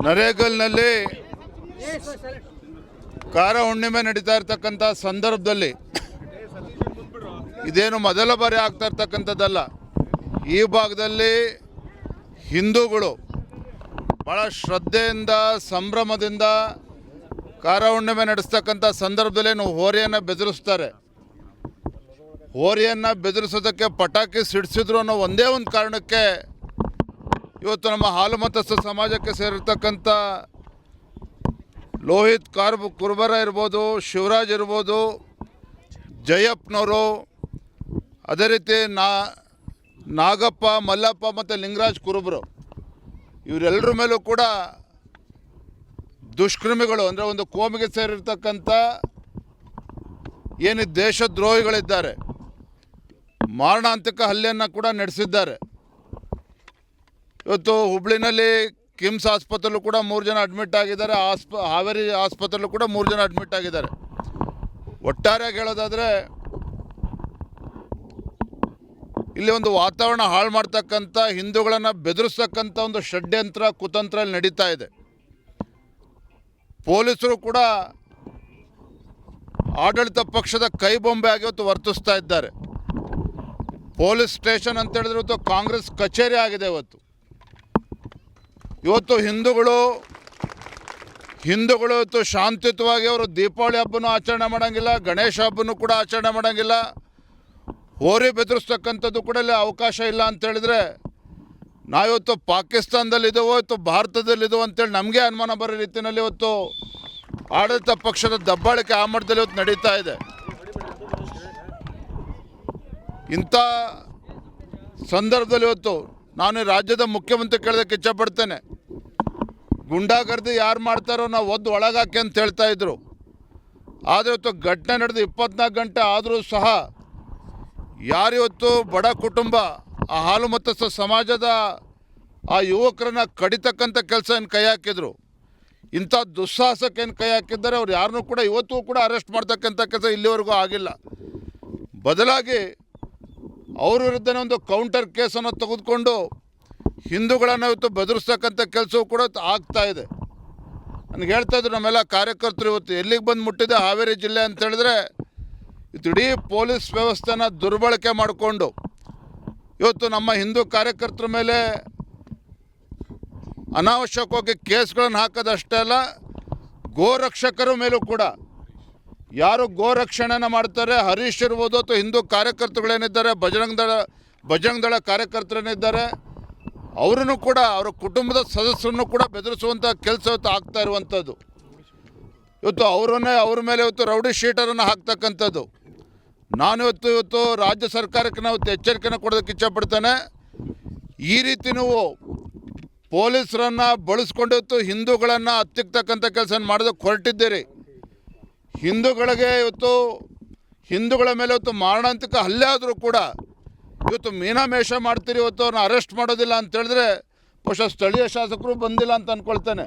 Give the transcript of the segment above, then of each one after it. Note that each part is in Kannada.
ನರೇಗಲ್ನಲ್ಲಿ ಕಾರ ಹುಣ್ಣಿಮೆ ನಡೀತಾ ಇರ್ತಕ್ಕಂಥ ಸಂದರ್ಭದಲ್ಲಿ ಇದೇನು ಮೊದಲ ಬಾರಿ ಆಗ್ತಾ ಇರ್ತಕ್ಕಂಥದ್ದಲ್ಲ. ಈ ಭಾಗದಲ್ಲಿ ಹಿಂದೂಗಳು ಭಾಳ ಶ್ರದ್ಧೆಯಿಂದ ಸಂಭ್ರಮದಿಂದ ಕಾರ ಹುಣ್ಣಿಮೆ ನಡೆಸ್ತಕ್ಕಂಥ ಸಂದರ್ಭದಲ್ಲಿ ಹೋರಿಯನ್ನು ಬೆದರಿಸ್ತಾರೆ. ಹೋರಿಯನ್ನು ಬೆದರಿಸೋದಕ್ಕೆ ಪಟಾಕಿ ಸಿಡಿಸಿದ್ರು ಅನ್ನೋ ಒಂದೇ ಒಂದು ಕಾರಣಕ್ಕೆ ಇವತ್ತು ನಮ್ಮ ಹಾಲು ಮತಸ್ಥ ಸಮಾಜಕ್ಕೆ ಸೇರಿರ್ತಕ್ಕಂಥ ಲೋಹಿತ್ ಕುರ್ಬರ ಇರ್ಬೋದು, ಶಿವರಾಜ್ ಇರ್ಬೋದು, ಜಯಪ್ಪನವರು, ಅದೇ ರೀತಿ ನಾಗಪ್ಪ, ಮಲ್ಲಪ್ಪ ಮತ್ತು ಲಿಂಗರಾಜ್ ಕುರುಬರು ಇವರೆಲ್ಲರ ಮೇಲೂ ಕೂಡ ದುಷ್ಕರ್ಮಿಗಳು ಅಂದರೆ ಒಂದು ಕೋಮಿಗೆ ಸೇರಿರ್ತಕ್ಕಂಥ ಏನು ದೇಶದ್ರೋಹಿಗಳಿದ್ದಾರೆ, ಮಾರಣಾಂತಿಕ ಹಲ್ಲೆಯನ್ನು ಕೂಡ ನಡೆಸಿದ್ದಾರೆ. ಇವತ್ತು ಹುಬ್ಳಿನಲ್ಲಿ ಕಿಮ್ಸ್ ಆಸ್ಪತ್ರೆಯಲ್ಲೂ ಕೂಡ 3 ಜನ ಅಡ್ಮಿಟ್ ಆಗಿದ್ದಾರೆ. ಹಾವೇರಿ ಆಸ್ಪತ್ರೆಯಲ್ಲೂ ಕೂಡ 3 ಜನ ಅಡ್ಮಿಟ್ ಆಗಿದ್ದಾರೆ. ಒಟ್ಟಾರೆಯಾಗಿ ಹೇಳೋದಾದರೆ ಇಲ್ಲಿ ಒಂದು ವಾತಾವರಣ ಹಾಳು ಮಾಡ್ತಕ್ಕಂಥ, ಹಿಂದೂಗಳನ್ನು ಬೆದರಿಸ್ತಕ್ಕಂಥ ಒಂದು ಷಡ್ಯಂತ್ರ ಕುತಂತ್ರ ಇಲ್ಲಿ ನಡೀತಾ ಇದೆ. ಪೊಲೀಸರು ಕೂಡ ಆಡಳಿತ ಪಕ್ಷದ ಕೈಬೊಂಬೆ ಆಗಿ ಇವತ್ತು ವರ್ತಿಸ್ತಾ ಇದ್ದಾರೆ. ಪೊಲೀಸ್ ಸ್ಟೇಷನ್ ಅಂತ ಹೇಳಿದ್ರೆ ಇವತ್ತು ಕಾಂಗ್ರೆಸ್ ಕಚೇರಿ ಆಗಿದೆ. ಇವತ್ತು ಹಿಂದೂಗಳು ಇವತ್ತು ಶಾಂತಿಯುತವಾಗಿ ಅವರು ದೀಪಾವಳಿ ಹಬ್ಬನೂ ಆಚರಣೆ ಮಾಡೋಂಗಿಲ್ಲ, ಗಣೇಶ ಹಬ್ಬನೂ ಕೂಡ ಆಚರಣೆ ಮಾಡೋಂಗಿಲ್ಲ. ಹೋರಿ ಬೆದರಿಸ್ತಕ್ಕಂಥದ್ದು ಕೂಡ ಇಲ್ಲಿ ಅವಕಾಶ ಇಲ್ಲ ಅಂತೇಳಿದರೆ ನಾವಿವತ್ತು ಪಾಕಿಸ್ತಾನದಲ್ಲಿದ್ದೇವೋ ಇವತ್ತು ಭಾರತದಲ್ಲಿದ್ದೇವೋ ಅಂತೇಳಿ ನಮಗೆ ಅನುಮಾನ ಬರೋ ರೀತಿಯಲ್ಲಿ ಇವತ್ತು ಆಡಳಿತ ಪಕ್ಷದ ದಬ್ಬಾಳಿಕೆ ಆ ಮಟ್ಟದಲ್ಲಿ ಇವತ್ತು ನಡೀತಾ ಇದೆ. ಇಂಥ ಸಂದರ್ಭದಲ್ಲಿ ಇವತ್ತು ನಾನು ರಾಜ್ಯದ ಮುಖ್ಯಮಂತ್ರಿ ಕೇಳೋದಕ್ಕೆ ಇಚ್ಛಪಡ್ತೇನೆ. ಗುಂಡಾಗರ್ದಿ ಯಾರು ಮಾಡ್ತಾರೋ ನಾವು ಒದ್ದು ಒಳಗಾಕಿ ಅಂತ ಹೇಳ್ತಾಯಿದ್ರು. ಆದರೆ ಇವತ್ತು ಘಟನೆ ನಡೆದು 24 ಗಂಟೆ ಆದರೂ ಸಹ ಯಾರಿವತ್ತು ಬಡ ಕುಟುಂಬ ಆ ಹಾಲು ಮತಸ್ಥ ಸಮಾಜದ ಆ ಯುವಕರನ್ನು ಕಡಿತಕ್ಕಂಥ ಕೆಲಸ ಏನು ಕೈ ಹಾಕಿದ್ರು, ಇಂಥ ದುಸ್ಸಾಹಸಕ್ಕೆ ಏನು ಕೈ ಹಾಕಿದ್ದಾರೆ, ಅವ್ರು ಯಾರನ್ನೂ ಕೂಡ ಇವತ್ತು ಕೂಡ ಅರೆಸ್ಟ್ ಮಾಡ್ತಕ್ಕಂಥ ಕೆಲಸ ಇಲ್ಲಿವರೆಗೂ ಆಗಿಲ್ಲ. ಬದಲಾಗಿ ಅವ್ರ ವಿರುದ್ಧನೇ ಒಂದು ಕೌಂಟರ್ ಕೇಸನ್ನು ತೆಗೆದುಕೊಂಡು ಹಿಂದೂಗಳನ್ನು ಇವತ್ತು ಬೆದರಿಸ್ತಕ್ಕಂಥ ಕೆಲಸವೂ ಕೂಡ ಆಗ್ತಾಯಿದೆ. ನನಗೆ ಹೇಳ್ತಾಯಿದ್ರು ನಮ್ಮೆಲ್ಲ ಕಾರ್ಯಕರ್ತರು ಇವತ್ತು ಎಲ್ಲಿಗೆ ಬಂದು ಮುಟ್ಟಿದೆ ಹಾವೇರಿ ಜಿಲ್ಲೆ ಅಂತ ಹೇಳಿದ್ರೆ ಇವತ್ತು ಇಡೀ ಪೊಲೀಸ್ ವ್ಯವಸ್ಥೆನ ದುರ್ಬಳಕೆ ಮಾಡಿಕೊಂಡು ಇವತ್ತು ನಮ್ಮ ಹಿಂದೂ ಕಾರ್ಯಕರ್ತರ ಮೇಲೆ ಅನಾವಶ್ಯಕವಾಗಿ ಕೇಸ್ಗಳನ್ನು ಹಾಕೋದಷ್ಟೇ ಅಲ್ಲ, ಗೋರಕ್ಷಕರ ಮೇಲೂ ಕೂಡ ಯಾರು ಗೋರಕ್ಷಣೆಯನ್ನು ಮಾಡ್ತಾರೆ, ಹರೀಶ್ ಇರ್ಬೋದು ಅಥವಾ ಹಿಂದೂ ಕಾರ್ಯಕರ್ತರುಗಳೇನಿದ್ದಾರೆ, ಬಜರಂಗ ದಳ ಕಾರ್ಯಕರ್ತರೇನಿದ್ದಾರೆ, ಅವರನ್ನು ಕೂಡ ಅವರ ಕುಟುಂಬದ ಸದಸ್ಯರನ್ನು ಕೂಡ ಬೆದರಿಸುವಂಥ ಕೆಲಸ ಇವತ್ತು ಆಗ್ತಾ ಇರುವಂಥದ್ದು. ಇವತ್ತು ಅವ್ರ ಮೇಲೆ ಇವತ್ತು ರೌಡಿ ಶೀಟರನ್ನು ಹಾಕ್ತಕ್ಕಂಥದ್ದು. ನಾನು ಇವತ್ತು ರಾಜ್ಯ ಸರ್ಕಾರಕ್ಕೆ ನಾವು ಎಚ್ಚರಿಕೆಯನ್ನು ಕೊಡೋದಕ್ಕೆ ಇಚ್ಛಪಡ್ತೇನೆ. ಈ ರೀತಿ ನೀವು ಪೊಲೀಸರನ್ನು ಬಳಸ್ಕೊಂಡು ಇವತ್ತು ಹಿಂದೂಗಳನ್ನು ಹತ್ತಿಕ್ತಕ್ಕಂಥ ಕೆಲಸ ಮಾಡೋದಕ್ಕೆ ಹೊರಟಿದ್ದೀರಿ. ಹಿಂದೂಗಳ ಮೇಲೆ ಇವತ್ತು ಮಾರಣಾಂತಿಕ ಹಲ್ಲೆ ಆದರೂ ಕೂಡ ಇವತ್ತು ಮೀನಾಮೇಷ ಮಾಡ್ತೀರಿ, ಇವತ್ತು ಅವ್ರನ್ನ ಅರೆಸ್ಟ್ ಮಾಡೋದಿಲ್ಲ ಅಂತ ಹೇಳಿದ್ರೆ ಬಹುಶಃ ಸ್ಥಳೀಯ ಶಾಸಕರು ಬಂದಿಲ್ಲ ಅಂತ ಅಂದ್ಕೊಳ್ತೇನೆ.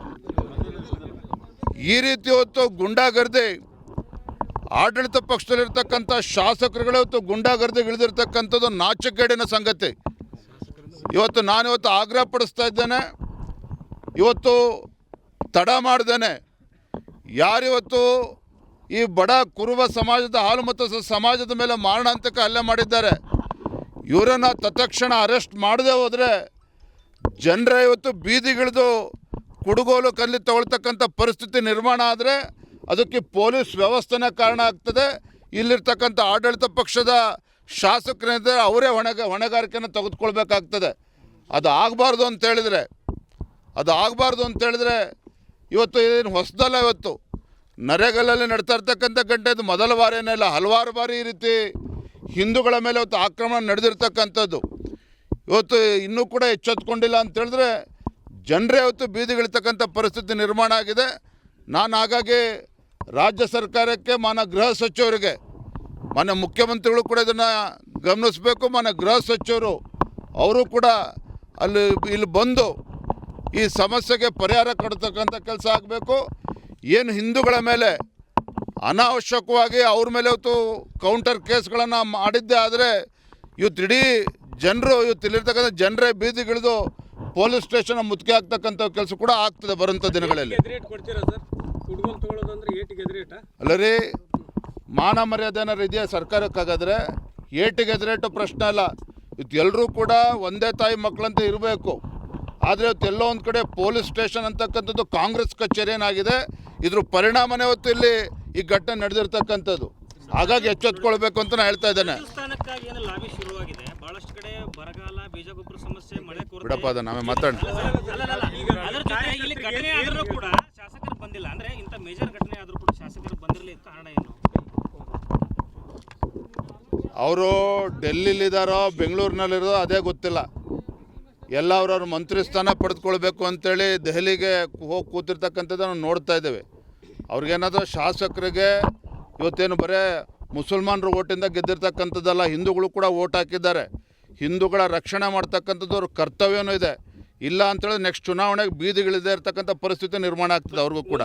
ಈ ರೀತಿ ಇವತ್ತು ಗುಂಡಾಗರ್ದಿ ಆಡಳಿತ ಪಕ್ಷದಲ್ಲಿರ್ತಕ್ಕಂಥ ಶಾಸಕರುಗಳು ಇವತ್ತು ಗುಂಡಾಗರ್ದಿಗಿಳಿದಿರ್ತಕ್ಕಂಥದ್ದು ನಾಚಿಕೆಗೇಡಿನ ಸಂಗತಿ. ನಾನಿವತ್ತು ಆಗ್ರಹ ಪಡಿಸ್ತಾ ಇದ್ದೇನೆ, ಇವತ್ತು ತಡ ಮಾಡ್ದೇನೆ ಯಾರಿವತ್ತು ಈ ಬಡ ಕುರುಬ ಸಮಾಜದ ಹಾಲು ಮತಸ್ಥ ಸಮಾಜದ ಮೇಲೆ ಮಾರಣಾಂತಿಕ ಹಲ್ಲೆ ಮಾಡಿದ್ದಾರೆ, ಇವರನ್ನು ತತ್ಕ್ಷಣ ಅರೆಸ್ಟ್ ಮಾಡದೆ ಹೋದರೆ ಜನರೇ ಇವತ್ತು ಬೀದಿಗಿಳಿದು ಕುಡುಗೋಲು ಕಲ್ಲಿ ತಗೊಳ್ತಕ್ಕಂಥ ಪರಿಸ್ಥಿತಿ ನಿರ್ಮಾಣ ಆದರೆ ಅದಕ್ಕೆ ಪೊಲೀಸ್ ವ್ಯವಸ್ಥೆನೇ ಕಾರಣ ಆಗ್ತದೆ. ಇಲ್ಲಿರ್ತಕ್ಕಂಥ ಆಡಳಿತ ಪಕ್ಷದ ಶಾಸಕರೇನಿದ್ದಾರೆ ಅವರೇ ಹೊಣೆಗಾರಿಕೆಯನ್ನು ತೆಗೆದುಕೊಳ್ಬೇಕಾಗ್ತದೆ. ಅದು ಆಗಬಾರ್ದು ಅಂತೇಳಿದರೆ ಇವತ್ತು ಏನು ಹೊಸದಲ್ಲ. ಇವತ್ತು ನರೇಗಲ್ಲಲ್ಲಿ ನಡ್ತಾ ಇರ್ತಕ್ಕಂಥ ಗಂಟೆ ಇದು ಮೊದಲ ಬಾರಿಯೇ ಇಲ್ಲ, ಹಲವಾರು ಬಾರಿ ಈ ರೀತಿ ಹಿಂದೂಗಳ ಮೇಲೆ ಇವತ್ತು ಆಕ್ರಮಣ ನಡೆದಿರ್ತಕ್ಕಂಥದ್ದು. ಇವತ್ತು ಇನ್ನೂ ಕೂಡ ಎಚ್ಚೆತ್ತುಕೊಂಡಿಲ್ಲ ಅಂತೇಳಿದ್ರೆ ಜನರೇ ಇವತ್ತು ಬೀದಿಗಿಳಿತಕ್ಕಂಥ ಪರಿಸ್ಥಿತಿ ನಿರ್ಮಾಣ ಆಗಿದೆ. ನಾನು ಹಾಗಾಗಿ ರಾಜ್ಯ ಸರ್ಕಾರಕ್ಕೆ, ಮಾನ್ಯ ಗೃಹ ಸಚಿವರಿಗೆ, ಮಾನ್ಯ ಮುಖ್ಯಮಂತ್ರಿಗಳು ಕೂಡ ಇದನ್ನು ಗಮನಿಸಬೇಕು. ಮಾನ್ಯ ಗೃಹ ಸಚಿವರು ಅವರು ಕೂಡ ಇಲ್ಲಿ ಬಂದು ಈ ಸಮಸ್ಯೆಗೆ ಪರಿಹಾರ ಕೊಡ್ತಕ್ಕಂಥ ಕೆಲಸ ಆಗಬೇಕು. ಏನು ಹಿಂದೂಗಳ ಮೇಲೆ ಅನಾವಶ್ಯಕವಾಗಿ ಅವ್ರ ಮೇಲೆ ಇವತ್ತು ಕೌಂಟರ್ ಕೇಸ್ಗಳನ್ನು ಮಾಡಿದ್ದೇ ಆದರೆ ಇವತ್ತು ಇಡೀ ಜನರು ಇಲ್ಲಿರ್ತಕ್ಕಂಥ ಜನರೇ ಬೀದಿಗಿಳಿದು ಪೊಲೀಸ್ ಸ್ಟೇಷನ್ ಮುತ್ತಿಗೆ ಆಗ್ತಕ್ಕಂಥ ಕೆಲಸ ಕೂಡ ಆಗ್ತದೆ ಬರುವಂಥ ದಿನಗಳಲ್ಲಿ. ಅಲ್ಲ ರೀ, ಮಾನ ಮರ್ಯಾದೆ ಏನಾರು ಇದೆಯಾ ಸರ್ಕಾರಕ್ಕಾಗಾದ್ರೆ? ಏಟಿಗೆ ಎದುರೇಟು ಪ್ರಶ್ನೆ ಅಲ್ಲ. ಇವತ್ತು ಎಲ್ಲರೂ ಕೂಡ ಒಂದೇ ತಾಯಿ ಮಕ್ಕಳಂತ ಇರಬೇಕು. ಆದರೆ ಇವತ್ತು ಎಲ್ಲೋ ಒಂದು ಕಡೆ ಪೊಲೀಸ್ ಸ್ಟೇಷನ್ ಅಂತಕ್ಕಂಥದ್ದು ಕಾಂಗ್ರೆಸ್ ಕಚೇರಿ ಏನಾಗಿದೆ, ಇದ್ರ ಪರಿಣಾಮನೇ ಹೊತ್ತು ಇಲ್ಲಿ ಈ ಘಟನೆ ನಡೆದಿರ್ತಕ್ಕಂಥದ್ದು. ಹಾಗಾಗಿ ಎಚ್ಚೆತ್ಕೊಳ್ಬೇಕು ಅಂತ ನಾನು ಹೇಳ್ತಾ ಇದ್ದೇನೆ. ಬಿಡಪ್ಪ, ಅದು ನಾವೇ ಮಾತಾಡೋಣ. ಅವರು ಡೆಲ್ಲಿಲಿದ್ದಾರೋ ಬೆಂಗಳೂರಿನಲ್ಲಿರೋ ಅದೇ ಗೊತ್ತಿಲ್ಲ. ಎಲ್ಲ ಅವ್ರವ್ರ ಮಂತ್ರಿ ಸ್ಥಾನ ಪಡೆದುಕೊಳ್ಬೇಕು ಅಂತೇಳಿ ದೆಹಲಿಗೆ ಹೋಗಿ ಕೂತಿರ್ತಕ್ಕಂಥದ್ದು ನಾವು ನೋಡ್ತಾ ಇದ್ದೇವೆ. ಅವ್ರಿಗೇನಾದರೂ ಶಾಸಕರಿಗೆ ಇವತ್ತೇನು ಬರೇ ಮುಸಲ್ಮಾನರು ಓಟಿಂದ ಗೆದ್ದಿರ್ತಕ್ಕಂಥದ್ದಲ್ಲ, ಹಿಂದೂಗಳು ಕೂಡ ಓಟ್ ಹಾಕಿದ್ದಾರೆ. ಹಿಂದೂಗಳ ರಕ್ಷಣೆ ಮಾಡ್ತಕ್ಕಂಥದ್ದು ಅವ್ರ ಕರ್ತವ್ಯನೂ ಇದೆ. ಇಲ್ಲ ಅಂತೇಳಿ ನೆಕ್ಸ್ಟ್ ಚುನಾವಣೆಗೆ ಬೀದಿಗಿಳಿದೇ ಇರ್ತಕ್ಕಂಥ ಪರಿಸ್ಥಿತಿ ನಿರ್ಮಾಣ ಆಗ್ತದೆ ಅವ್ರಿಗೂ ಕೂಡ.